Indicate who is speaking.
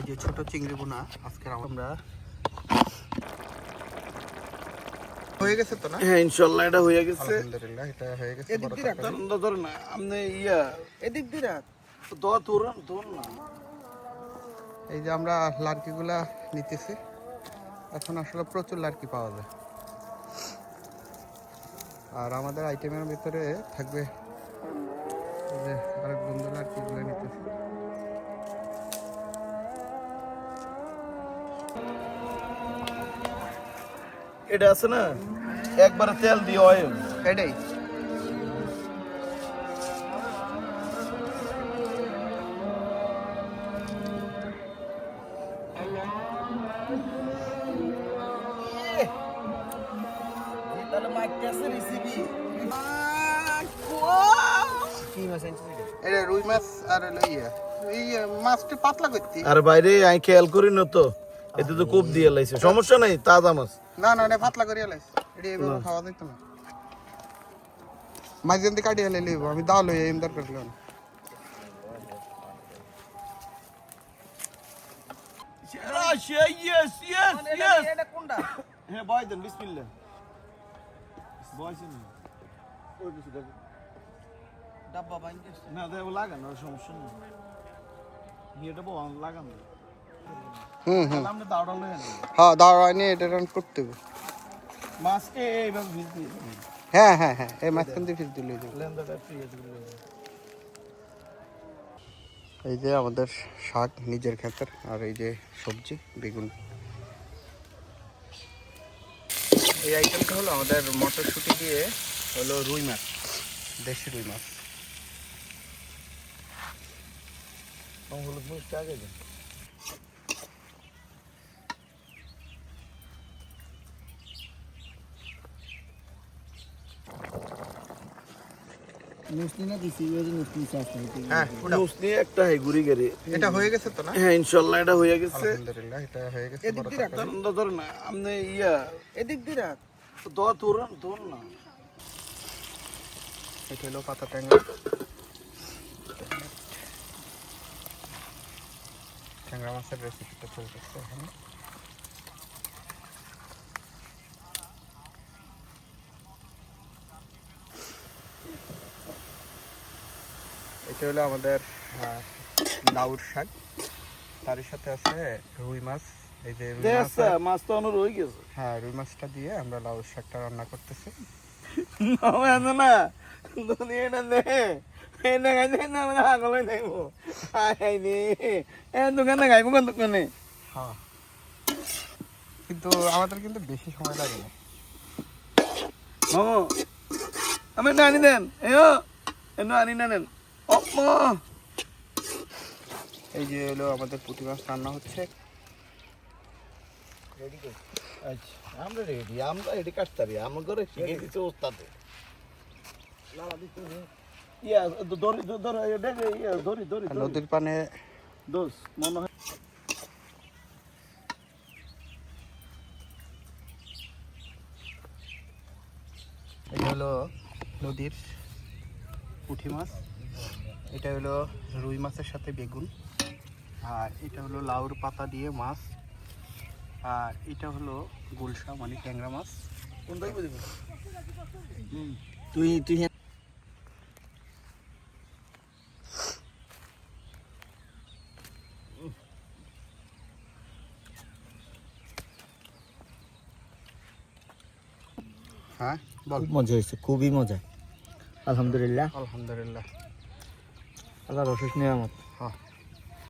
Speaker 1: যে ছোট চিংড়ি বোনা আজকে আমরা হয়ে গেছে তো না?
Speaker 2: হ্যাঁ ইনশাআল্লাহ এটা হয়ে গেছে।
Speaker 1: আলহামদুলিল্লাহ এটা হয়ে গেছে।
Speaker 2: এদিক দিয়ে রাখ ধর না আপনি ইয়া
Speaker 1: এদিক দিয়ে রাখ।
Speaker 2: ধর না।
Speaker 1: এই যে আমরা লার্কিগুলা নিতেছি, এখন আসলে প্রচুর লার্কি পাওয়া যায়। আর আমাদের আইটেমের ভিতরে থাকবে এই যে আরেক বন্ধু লার্কিগুলো নিতেছে।
Speaker 2: এটা আছে না একবারে তেল দিয়ে অয়েল
Speaker 1: এটাই
Speaker 2: তাহলে মাইকটা আছে রেসিপি কি মাছ আনছিস?
Speaker 1: এটা রুই মাছ আর হলো এই মাছটা পাতলা করতে।
Speaker 2: আর বাইরে আই খেয়াল করি না তো, এতে তো কোপ দিয়ে লাইছে, সমস্যা নাই, তাজা মাছ।
Speaker 1: না না এটা পাতলা করিয়া লাইছে, এটা এইভাবে খাওয়া যাইতো না। মাছ যেমন কাটিয়ে লইব, আমি দাও লই এম দরকার ছিল না।
Speaker 2: ইয়েস ইয়েস ইয়েস এটা কোনটা? হ্যাঁ বয় দেন বিসমিল্লাহ বয়ছেন ওই কিছু দেখ
Speaker 1: ডাব্বা বাইন্দে
Speaker 2: না দেও লাগানো সমস্যা নেই, এটা বল লাগানো। আপনি দাওড়া লয়ে আনেন,
Speaker 1: হ্যাঁ দাঁড়ায় নিয়ে এটা রান করতে হবে।
Speaker 2: মাছকে এইভাবে ভিজ দিয়ে
Speaker 1: হ্যাঁ হ্যাঁ হ্যাঁ এই মাঝখান দিয়ে ফিস দিলে
Speaker 2: লেন্দাটা ফ্রি আছে।
Speaker 1: এই যে আমাদের শাক নিজের ক্ষেতের, আর এই যে সবজি বেগুন। এই আইটেমটা হলো আমাদের মটরশুঁটি দিয়ে হলো রুই মাছ, দেশি রুই মাছ।
Speaker 2: হলুদ মরিচটা আগে দেন। একটা হয় ঘুরি গেরে।
Speaker 1: এটা হয়ে গেছে তো না?
Speaker 2: হ্যাঁ ইনশাআল্লাহ এটা হয়ে গেছে।
Speaker 1: আলহামদুলিল্লাহ এটা হয়ে গেছে।
Speaker 2: এদিক দিয়ে রাখ ধর না আপনি ইয়া
Speaker 1: এদিক দিয়ে রাখ।
Speaker 2: ধর না।
Speaker 1: এটা হলো পাতা ট্যাংরা, ট্যাংরা মাছের রেসিপিটা চলতেছে এখানে। এটা হলো আমাদের লাউর শাক, তার সাথে আছে রুই মাছ। এই যে রুই মাছ,
Speaker 2: মাছ তো অনুর হয়ে গেছে।
Speaker 1: হ্যাঁ রুই মাছটা দিয়ে আমরা লাউর শাকটা রান্না করতেছি।
Speaker 2: না দুনিয়াটা নে এনে গাইছে না মানে আগলে যাইব আইনি দোকানে গাইব কোন দোকানে।
Speaker 1: হ্যাঁ কিন্তু আমাদের কিন্তু বেশি সময় লাগে না।
Speaker 2: মামু আমি আনি দেন এনো আনি না নেন।
Speaker 1: এই যে হলো আমাদের পুঁটি মাছ রান্না হচ্ছে।
Speaker 2: আচ্ছা আমরা রেডি, আমরা এটি কাটতে পারি, আমার ঘরে শিখে দিচ্ছে ওস্তাদে। ইয়া দড়ি দড়ি দড়ি
Speaker 1: নদীর পানে
Speaker 2: দোষ মনে হয়।
Speaker 1: এটা হলো নদীর পুঁটি মাছ, এটা হলো রুই মাছের সাথে বেগুন, আর এটা হলো লাউর পাতা দিয়ে মাছ, আর এটা হলো গুলশা মানে ট্যাংরা মাছ।
Speaker 2: কোনটাই বুঝি তুই তুই
Speaker 1: হ্যাঁ বল।
Speaker 3: মজা হয়েছে, খুবই মজা। আলহামদুলিল্লাহ,
Speaker 1: আলহামদুলিল্লাহ।
Speaker 3: আল্লাহর অশেষ নিয়ামত।
Speaker 1: হ্যাঁ